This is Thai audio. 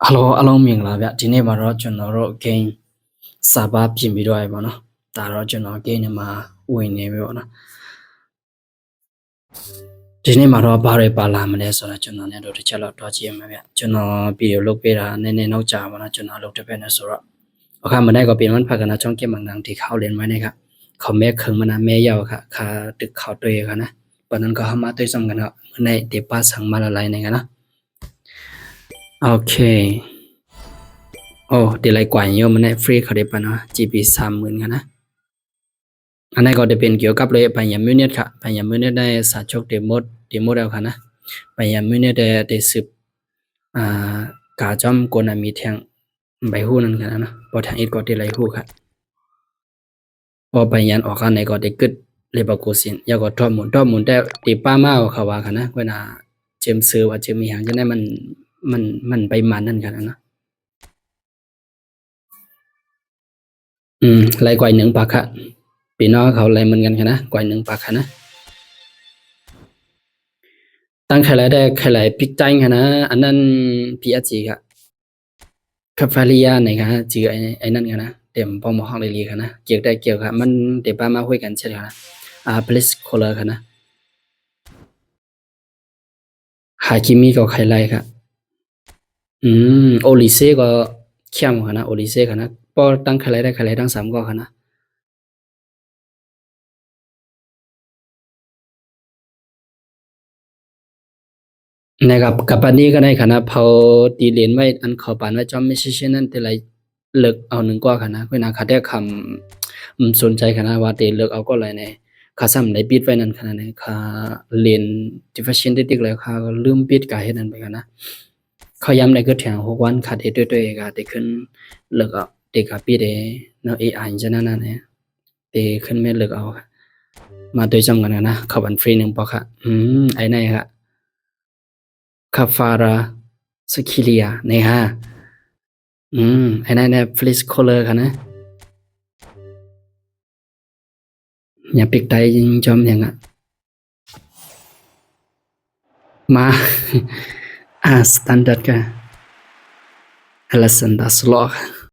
ฮัลโหลအားလုံးမင်္ဂလာဗျဒီနေ့မှာတော့ကျွန်တော်တို့ game စာပါပြင်ပြီးတော့ရပါတော့ဒါတော့ကျွန်တော် game ထဲမှာဝင်နေပြီပေါ့နော်ဒီနေ့မှာတော့ဘာတွေပါလာမလဲဆိုတော့ကျွန်တော်လည်းတော့တစ်ချက်တော့တွားကြည့်ရမှာဗျကျွန်တော်ဗီဒီယိုလုပ်ပေးတာနည်းနည်းနောက်ကြာပါတော့ကျွန်တော်လုပ်တဲ့ဘက်နဲ့ဆိုတော့အခါမနေ့ကပြင်มันพักกันนะช่องเกมบางๆที่เข้าเรียนไว้นะครับเขาแม่เคิงมันนะแม่ยาวค่ะค่าตึกเขาตัวกันนะปนนั้นก็เข้ามาด้วยซ้ำกันครับในเดี๋ยวป้าสั่งมาละลายในกันนะโอเคโอ้เดี๋ยวไรกว่าเยอะมันได้ฟรีเขาได้ปะเนาะ GB 30,000กันนะอันนี้ก็จะเป็นเกี่ยวกับเลยไปยามมิวเนตค่ะไปยามมิวเนตได้สาชกเดโมแล้วค่ะนะไปยามมิวเนตได้สืบกาจอมโกนามีแทงใบหู้นั่นกันนะพอทางอีกก็ได้ไรหู้ค่ะพอไปยันออกกันไหนก็ได้กึดเลยบากูสินยาก็ทอดหมุนแต่ตีป้ามาเขาว่าค่ะนะเวลาเจมซื้อว่าเจมมีหางจะได้มันไปมันนั่นกันนะไล่กว่า1 ปากค่ะปีน้องเขาไล่มันกันค่ะนะกว่า1 ปากค่ะนะตั้งใครไล่ได้ใครไล่ปิกใจค่ะนะอันนั้นพีอาจีค่ะคาฟาริยาไหนค่ะจีไอ้นั่นค่ะนะเต็มพอมห้องเลยค่ะนะเกี่ยวได้เกี่ยวค่ะมันเดี๋ยวป้ามาคุยกันใช่ไหมคะpolice caller ค่ะนะฮาคิมิก็ใครไล่ค่ะโอลิเซ่ก็เข้มค่ะนะโอลิเซ่ค่ะนะพอตั้งใครไล่ได้ใครไล่ตั้ง3ก็ค่ะนะนะครับกับปันนี้ก็ได้ค่ะนะพอตีเรียนไว้อันขอปานไว้จอมไม่ใช่เช่นนั้นแต่ไรเลิกเอา1ก็ค่ะนะเวลาเขาได้คำสนใจค่ะนะว่าเตเลิกเอาก็อะไรเนี่ยข้าซ้ำในปิดไว้นั่นค่ะนะข้าเรียนดิฟัชชันติ๊กเลยข้าก็ลืมปิดกาเฮ็ดนั่นไปค่ะนะเขาย้ำในก็แถง6 วันขาดด้วยก็ได้ขึ้นเลิกเอาเด็กกับปิดเนาะ AI จะนั่นเนี่ยเตขึ้นไม่เลิกเอาค่ะมาโดยจำกันนะเขาบันฟรี1ปอค่ะไอ้ไหนค่ะคาฟาราสคิเลียเนี่ยฮะไอ้นั่นเนี่ยฟลิสโคเลอร์ค่ะนะอย่าปิกไตยิงจอมอย่างอ่ะมาสแตนดาร์ดกันอลาสันดาสล็อก